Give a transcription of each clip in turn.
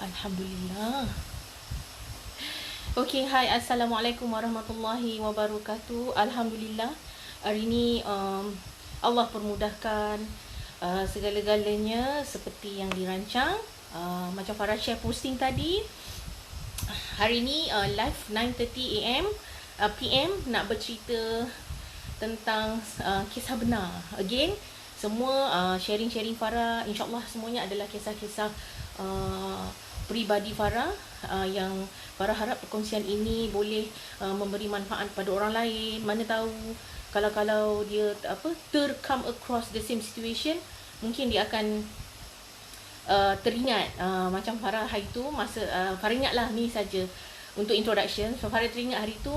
Alhamdulillah. Okay, hai, Assalamualaikum warahmatullahi wabarakatuh. Alhamdulillah, hari ni Allah permudahkan segala-galanya seperti yang dirancang. Macam Farah share posting tadi, hari ni live 9:30 AM PM nak bercerita tentang kisah benar. Again, semua sharing-sharing Farah, insyaAllah semuanya adalah kisah-kisah peribadi Farah, yang Farah harap perkongsian ini boleh memberi manfaat pada orang lain. Mana tahu kalau dia come across the same situation, mungkin dia akan teringat macam Farah hari tu masa Farah ingatlah ni saja untuk introduction. So Farah teringat hari tu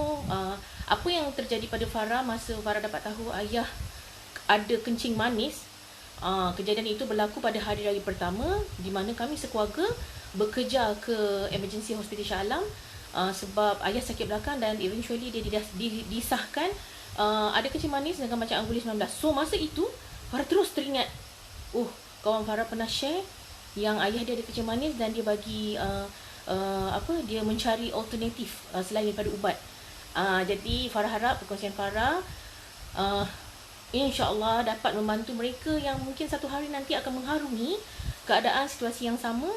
apa yang terjadi pada Farah masa Farah dapat tahu ayah ada kencing manis. Kejadian itu berlaku pada hari raya pertama, di mana kami sekeluarga bekerja ke emergency hospital Shah Alam sebab ayah sakit belakang, dan eventually dia disahkan ada kencing manis dengan macam Anguli 19. So masa itu Farah terus teringat, kawan Farah pernah share yang ayah dia ada kencing manis dan dia bagi dia mencari alternatif selain daripada ubat. Jadi Farah harap perkongsian Farah InsyaAllah dapat membantu mereka yang mungkin satu hari nanti akan mengharungi keadaan situasi yang sama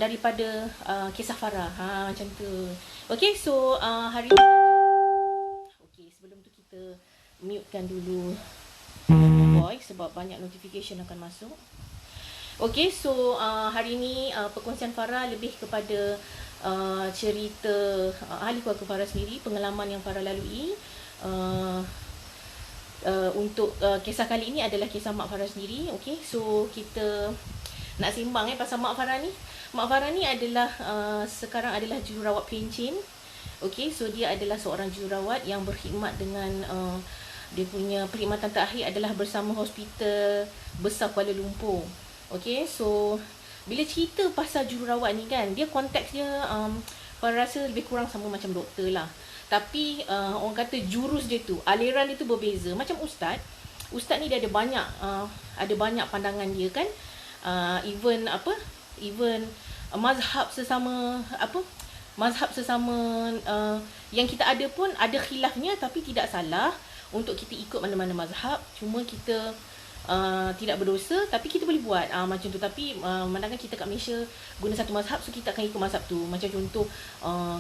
daripada kisah Farah. Macam tu. Okay, so hari ni okay, sebelum tu kita mutekan dulu voice sebab banyak notification akan masuk. Okay, so hari ni perkongsian Farah lebih kepada cerita ahli keluarga Farah sendiri, pengalaman yang Farah lalui. Untuk kisah kali ini adalah kisah Mak Farah sendiri. Okay, so kita nak sembang pasal Mak Farah ni. Mak Farah ni adalah sekarang adalah jururawat pencin. Okay, so dia adalah seorang jururawat yang berkhidmat dengan dia punya perkhidmatan terakhir adalah bersama Hospital Besar Kuala Lumpur. Okay, so bila cerita pasal jururawat ni kan, dia konteks dia Farah rasa lebih kurang sama macam doktor lah. Tapi orang kata jurus dia tu, aliran dia tu berbeza. Macam ustaz ni dia ada banyak pandangan dia kan. Even mazhab sesama yang kita ada pun ada khilafnya, tapi tidak salah untuk kita ikut mana-mana mazhab. Cuma kita tidak berdosa, tapi kita boleh buat macam tu. Tapi mandangan kita kat Malaysia guna satu mazhab, so kita akan ikut mazhab tu. Macam contoh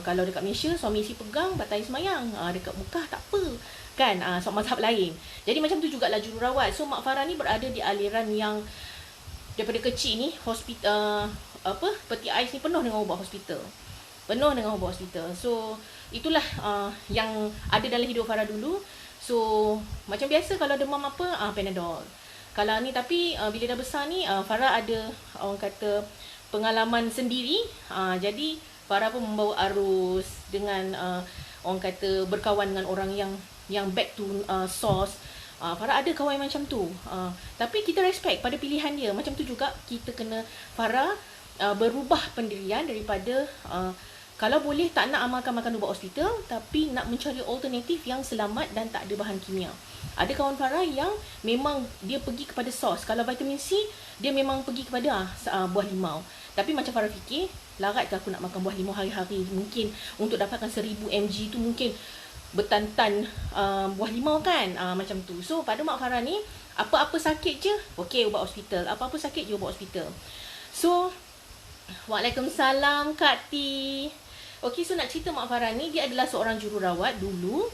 kalau dekat Malaysia suami isteri pegang batal semayang, dekat Mekah tak apa kan, so mazhab lain. Jadi macam tu jugalah jururawat. So Mak Farah ni berada di aliran yang daripada kecil ni hospital peti ais ni penuh dengan ubat hospital. So itulah yang ada dalam hidup Farah dulu. So macam biasa kalau demam Panadol. Kalau ni, tapi bila dah besar ni Farah ada orang kata pengalaman sendiri. Jadi Farah pun membawa arus dengan orang kata berkawan dengan orang yang back to source. Farah ada kawan macam tu. Tapi kita respect pada pilihan dia. Macam tu juga kita kena Farah berubah pendirian daripada kalau boleh tak nak amalkan makan ubat hospital, tapi nak mencari alternatif yang selamat dan tak ada bahan kimia. Ada kawan Farah yang memang dia pergi kepada sos. Kalau vitamin C, dia memang pergi kepada buah limau. Tapi macam Farah fikir, larat ke aku nak makan buah limau hari-hari? Mungkin untuk dapatkan 1000 mg tu mungkin bertantan buah limau kan. Macam tu. So pada Mak Farah ni, apa-apa sakit je, okey ubat hospital. Apa-apa sakit je ubat hospital. So Waalaikumsalam Kak T. Okey, so nak cerita Mak Farah ni, dia adalah seorang jururawat dulu.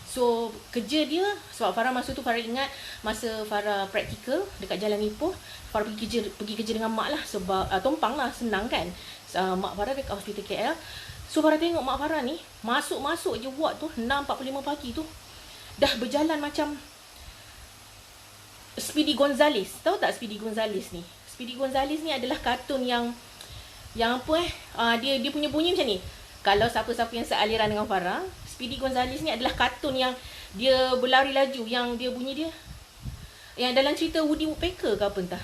So kerja dia, sebab Farah masa tu Farah ingat masa Farah praktikal dekat Jalan Ipoh, Farah pergi kerja dengan mak lah, sebab tumpang lah, senang kan. Mak Farah dekat hospital KL. So Farah tengok Mak Farah ni masuk je ward tu 6.45 pagi tu dah berjalan macam Speedy Gonzales. Tahu tak Speedy Gonzales ni? Speedy Gonzales ni adalah kartun yang dia punya bunyi macam ni. Kalau siapa-siapa yang sealiran dengan Farah, Speedy Gonzales ni adalah kartun yang dia berlari laju, yang dia bunyi dia yang dalam cerita Woody Woodpecker ke apa entah.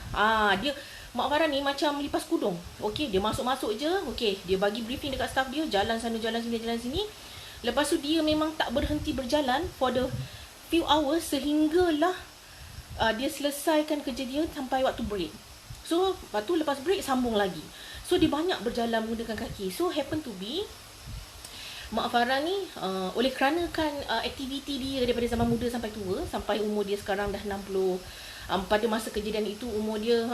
Dia Mak Farah ni macam lipas kudung. Okey, dia masuk je. Okey, dia bagi briefing dekat staff dia, jalan sana, jalan sini. Lepas tu dia memang tak berhenti berjalan for the few hours sehinggalah dia selesaikan kerja dia sampai waktu break. So, lepas tu lepas break sambung lagi. So dia banyak berjalan menggunakan kaki. So happen to be Mak Farah ni oleh kerana kan aktiviti dia daripada zaman muda sampai tua, sampai umur dia sekarang dah 60, pada masa kejadian itu umur dia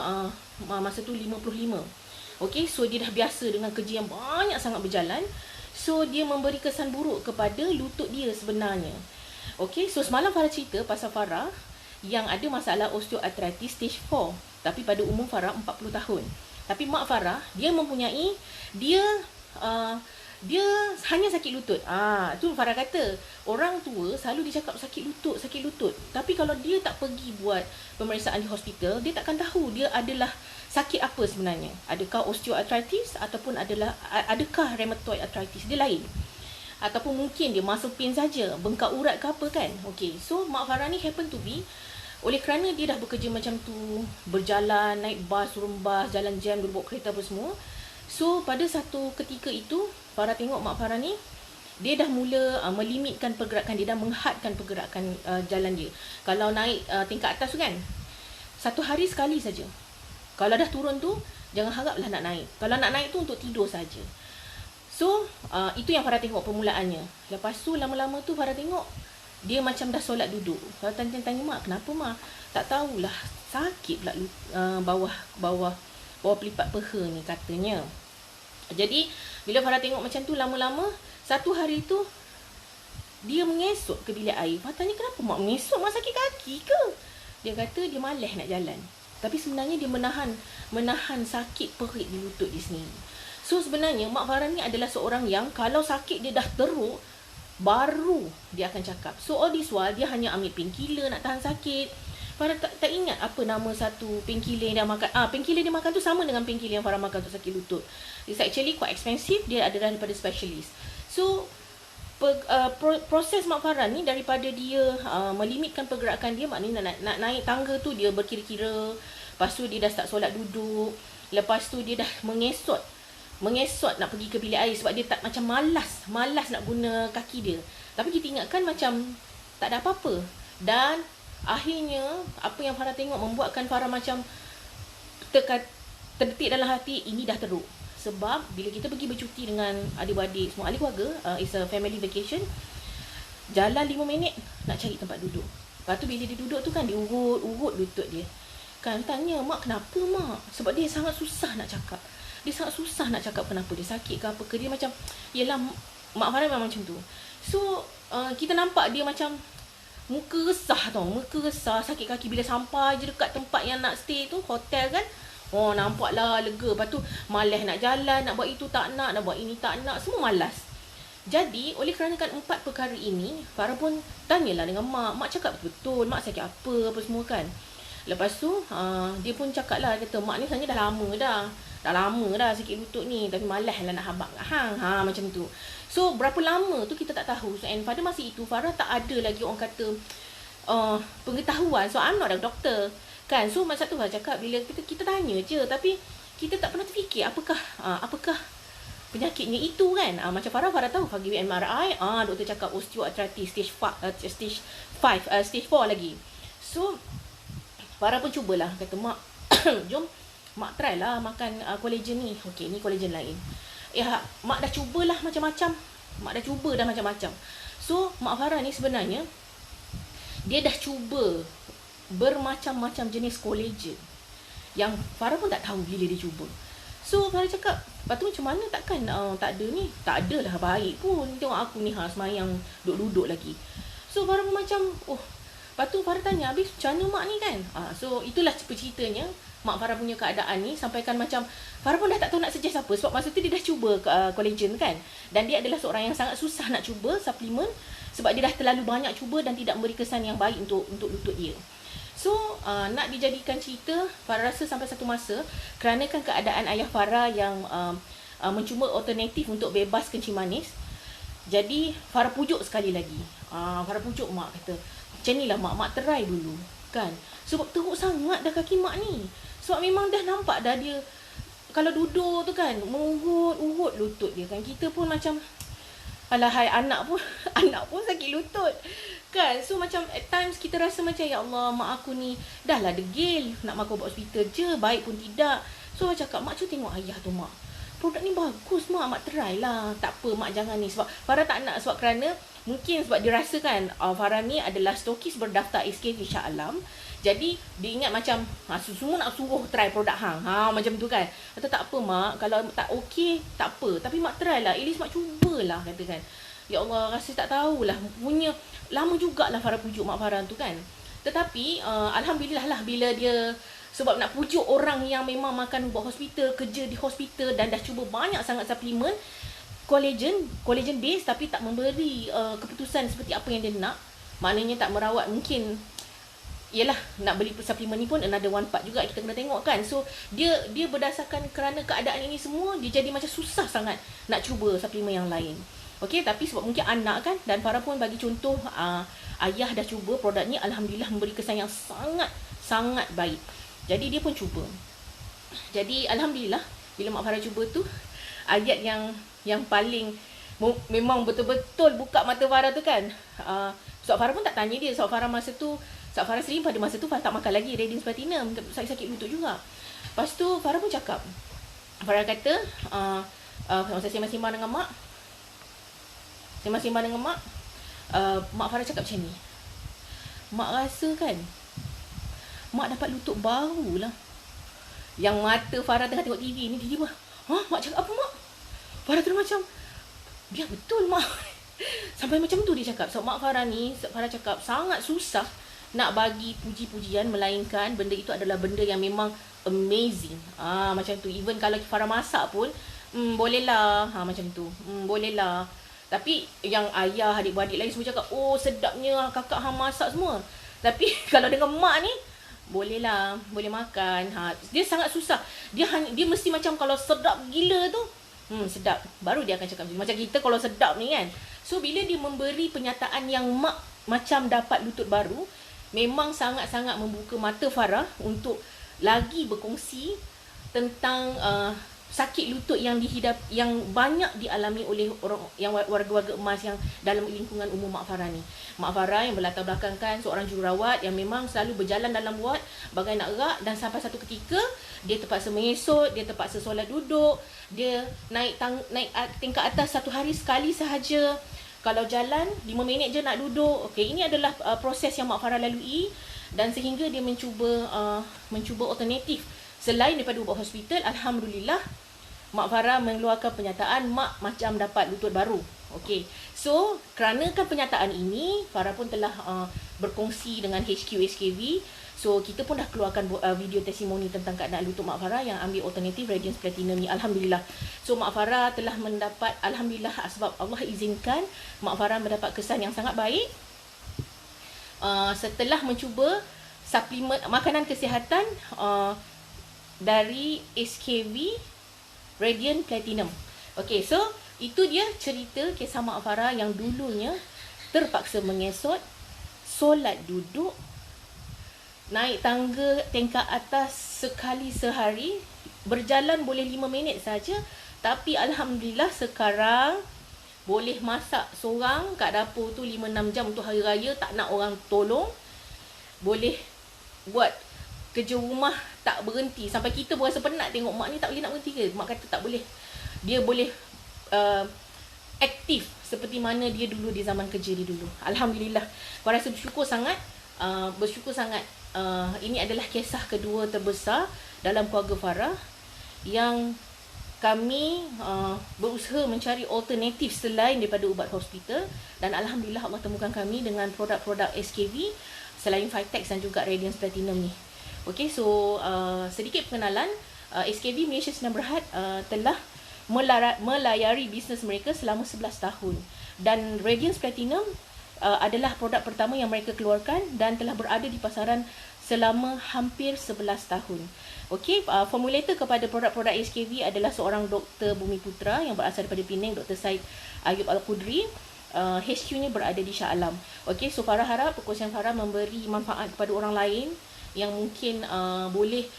masa tu 55. Okey, so dia dah biasa dengan kerja yang banyak sangat berjalan. So dia memberi kesan buruk kepada lutut dia sebenarnya. Okey, so semalam Farah cerita pasal Farah yang ada masalah osteoarthritis stage 4, tapi pada umur Farah 40 tahun. Tapi mak Farah dia mempunyai dia hanya sakit lutut. Tu Farah kata, orang tua selalu dia cakap sakit lutut. Tapi kalau dia tak pergi buat pemeriksaan di hospital, dia takkan tahu dia adalah sakit apa sebenarnya. Adakah osteoarthritis ataupun adakah rheumatoid arthritis, dia lain. Ataupun mungkin dia muscle pain saja, bengkak urat ke apa kan. Okey, so mak Farah ni happen to be oleh kerana dia dah bekerja macam tu, berjalan, naik bas, turun bas, jalan jam, duduk kereta apa semua. So pada satu ketika itu Farah tengok mak Farah ni dia dah mula melimitkan pergerakan dia, dah menghadkan pergerakan jalan dia. Kalau naik tingkat atas tu kan, satu hari sekali saja. Kalau dah turun tu, jangan haraplah nak naik. Kalau nak naik tu untuk tidur saja. So itu yang Farah tengok permulaannya. Lepas tu lama-lama tu Farah tengok dia macam dah solat duduk. Farah tanya mak, kenapa mak? Tak tahulah, sakit pula bawah pelipat peha ni katanya. Jadi bila Farah tengok macam tu, lama-lama satu hari tu dia mengesot ke bilik air. Farah tanya, kenapa mak mengesot? Mak sakit kaki ke? Dia kata dia malas nak jalan. Tapi sebenarnya dia menahan sakit perut di lutut dia sendiri. So sebenarnya mak Farah ni adalah seorang yang kalau sakit dia dah teruk, baru dia akan cakap. So all this while dia hanya ambil painkiller nak tahan sakit. Farah tak ingat apa nama satu painkiller yang dia makan. Painkiller dia makan tu sama dengan painkiller yang Farah makan untuk sakit lutut. It's actually quite expensive. Dia adalah daripada specialist. So proses mak Farah ni daripada dia melimitkan pergerakan dia, maknanya nak naik tangga tu dia berkira-kira. Lepas tu dia dah start solat duduk. Lepas tu dia dah mengesot nak pergi ke bilik air sebab dia tak macam malas nak guna kaki dia. Tapi kita ingatkan macam tak ada apa-apa. Dan akhirnya apa yang Farah tengok membuatkan Farah macam terdetik dalam hati, ini dah teruk. Sebab bila kita pergi bercuti dengan adik-beradik semua, ahli keluarga, it's a family vacation, jalan 5 minit nak cari tempat duduk. Lepas tu bila dia duduk tu kan, dia urut lutut dia. Kan tanya, mak kenapa mak? Sebab dia sangat susah nak cakap. Dia sangat susah nak cakap kenapa dia sakit ke apa ke. Dia macam, yelah mak Farah memang macam tu. So kita nampak dia macam muka resah tau, sakit kaki. Bila sampai je dekat tempat yang nak stay tu, hotel kan, nampaklah lega. Lepas tu malas nak jalan, nak buat itu tak nak buat ini tak nak, semua malas. Jadi oleh kerana kan 4 perkara ini, Farah pun tanyalah dengan mak cakap betul, mak sakit apa semua kan. Lepas tu dia pun cakap lah, kata mak ni sebenarnya dah lama dah sakit lutut ni, tapi malas lah nak habaq kat hang. Macam tu. So berapa lama tu kita tak tahu. So, and pada masa itu Farah tak ada lagi orang kata pengetahuan. So I'm not a doctor kan. So masa tu Farah cakap, bila kita tanya je, tapi kita tak pernah terfikir apakah penyakitnya itu kan. Macam Farah tahu pergi MRI, doktor cakap osteoarthritis stage 4 lagi. So Farah pun cubalah, kata mak jom mak try lah makan collagen ni. Okey, ni collagen lain. Mak dah cubalah macam-macam. So mak Farah ni sebenarnya dia dah cuba bermacam-macam jenis collagen yang Farah pun tak tahu bila dia cuba. So Farah cakap, lepas tu macam mana, takkan tak ada ni? Tak adalah, baik pun. Tengok aku ni semayang duduk-duduk lagi. So Farah pun macam lepas tu Farah tanya, habis macam mana mak ni kan? So itulah ceritanya mak Farah punya keadaan ni, sampaikan macam Farah pun dah tak tahu nak suggest apa. Sebab masa tu dia dah cuba collagen kan. Dan dia adalah seorang yang sangat susah nak cuba suplemen, sebab dia dah terlalu banyak cuba dan tidak memberi kesan yang baik untuk lutut dia. So nak dijadikan cerita, Farah rasa sampai satu masa, kerana kan keadaan ayah Farah yang mencuba alternatif untuk bebas kencing manis, jadi Farah pujuk sekali lagi. Farah pujuk mak, kata macam ni lah mak try dulu kan. Sebab teruk sangat dah kaki mak ni. Sebab memang dah nampak dah dia kalau duduk tu kan, mengurut lutut dia kan. Kita pun macam, alahai anak pun sakit lutut kan. So macam at times kita rasa macam, ya Allah, mak aku ni dah lah degil, nak makan hospital je, baik pun tidak. So Farah cakap, mak cuba tengok ayah tu mak, produk ni bagus mak try lah. Tak apa mak, jangan ni. Sebab Farah tak nak, sebab kerana mungkin sebab dia rasa kan Farah ni adalah stokis berdaftar SKV Shah Alam. Jadi dia ingat macam semua nak suruh try produk hang. Macam tu kan. Kata tak apa mak, kalau tak okey tak apa, tapi mak try lah, at least mak cubalah, kata kan. Ya Allah, rasa tak tahulah, punya lama jugalah Farah pujuk mak Farah tu kan. Tetapi alhamdulillah lah, bila dia, sebab nak pujuk orang yang memang makan ubat hospital, kerja di hospital dan dah cuba banyak sangat suplemen collagen base, tapi tak memberi keputusan seperti apa yang dia nak. Maknanya tak merawat, mungkin yelah, nak beli suplemen ni pun another one part juga kita kena tengok kan. So dia berdasarkan kerana keadaan ini semua, dia jadi macam susah sangat nak cuba suplemen yang lain. Okey, tapi sebab mungkin anak kan, dan Farah pun bagi contoh, ayah dah cuba produk ni, alhamdulillah memberi kesan yang sangat baik. Jadi dia pun cuba. Jadi alhamdulillah bila mak Farah cuba tu, ayat yang paling memang betul-betul buka mata Farah tu kan. Sebab Farah pun tak tanya dia, sebab Farah masa tu, sebab Farah sendiri pada masa tu Farah tak makan lagi Radiance Platinum, sakit lutut juga. Lepas tu Farah pun cakap, Farah kata, masa sembang-sembang dengan mak, mak Farah cakap macam ni, mak rasa kan mak dapat lutut baru lah. Yang mata Farah tengah tengok TV ni, dia tiba, mak cakap apa mak? Farah terus macam, biar betul mak. Sampai macam tu dia cakap. So mak Farah ni, Farah cakap sangat susah nak bagi puji-pujian, melainkan benda itu adalah benda yang memang amazing. Macam tu. Even kalau Farah masak pun, bolehlah. Macam tu. Bolehlah. Tapi yang ayah, adik-beradik lain semua cakap, oh sedapnya kakak hang masak semua. Tapi kalau dengan mak ni, bolehlah, boleh makan. Dia sangat susah. Dia mesti macam kalau sedap gila tu, sedap, baru dia akan cakap macam kita kalau sedap ni kan. So bila dia memberi penyataan yang mak macam dapat lutut baru, memang sangat-sangat membuka mata Farah untuk lagi berkongsi tentang sakit lutut yang banyak dialami oleh orang yang warga-warga emas yang dalam lingkungan umum mak Farah ni. Mak Farah yang berlatar belakangkan seorang jururawat yang memang selalu berjalan dalam ward bagai nak rak, dan sampai satu ketika dia terpaksa mengesot, dia terpaksa solat duduk, dia naik tingkat atas satu hari sekali sahaja. Kalau jalan 5 minit je nak duduk. Okey, ini adalah proses yang mak Farah lalui, dan sehingga dia mencuba alternatif selain daripada ubat hospital. Alhamdulillah mak Farah mengeluarkan pernyataan mak macam dapat lutut baru. Okey. So, kerana kan pernyataan ini, Farah pun telah berkongsi dengan HQ SKV. So, kita pun dah keluarkan video testimoni tentang keadaan lutut mak Farah yang ambil alternatif Radiance Platinum ni. Alhamdulillah. So, mak Farah telah mendapat, alhamdulillah, sebab Allah izinkan, mak Farah mendapat kesan yang sangat baik setelah mencuba suplemen makanan kesihatan dari SKV Radiant Platinum. Okey, so itu dia cerita kisah mak Farah yang dulunya terpaksa mengesot, solat duduk, naik tangga tingkat atas sekali sehari, berjalan boleh 5 minit saja, tapi alhamdulillah sekarang boleh masak seorang kat dapur tu 5-6 jam untuk hari raya, tak nak orang tolong. Boleh buat kerja rumah tak berhenti. Sampai kita berasa penat tengok mak ni tak boleh nak berhenti ke. Mak kata tak boleh. Dia boleh aktif seperti mana dia dulu di zaman kerja dia dulu. Alhamdulillah. Saya rasa bersyukur sangat. Ini adalah kisah kedua terbesar dalam keluarga Farah yang kami berusaha mencari alternatif selain daripada ubat hospital, dan alhamdulillah Allah temukan kami dengan produk-produk SKV selain Vitex dan juga Radiance Platinum ni. Okey, so sedikit pengenalan. SKV Malaysia Sdn Bhd telah melayari bisnes mereka selama 11 tahun, dan Radiance Platinum adalah produk pertama yang mereka keluarkan dan telah berada di pasaran selama hampir 11 tahun. Okey, formulator kepada produk-produk SKV adalah seorang Dr. Bumi Putra yang berasal daripada Penang, Dr. Said Ayub Al-Qudri. HQ-nya berada di Shah Alam. Okey, so Farah harap perkongsian Farah memberi manfaat kepada orang lain yang mungkin boleh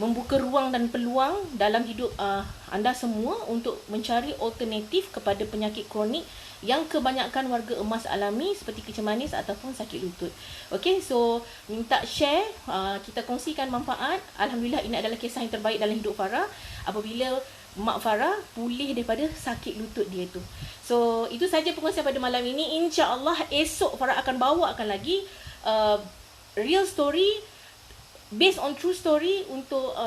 membuka ruang dan peluang dalam hidup anda semua untuk mencari alternatif kepada penyakit kronik yang kebanyakan warga emas alami seperti kencing manis ataupun sakit lutut. Okay, so minta share, kita kongsikan manfaat. Alhamdulillah, ini adalah kisah yang terbaik dalam hidup Farah apabila Mak Farah pulih daripada sakit lutut dia tu. So itu saja pengusian pada malam ini. InsyaAllah esok Farah akan bawakan lagi real story based on true story untuk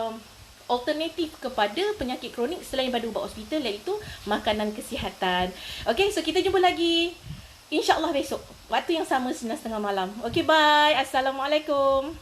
alternatif kepada penyakit kronik selain pada ubat hospital, iaitu makanan kesihatan. Okay, so kita jumpa lagi InsyaAllah besok waktu yang sama 9.30 malam. Okay, bye. Assalamualaikum.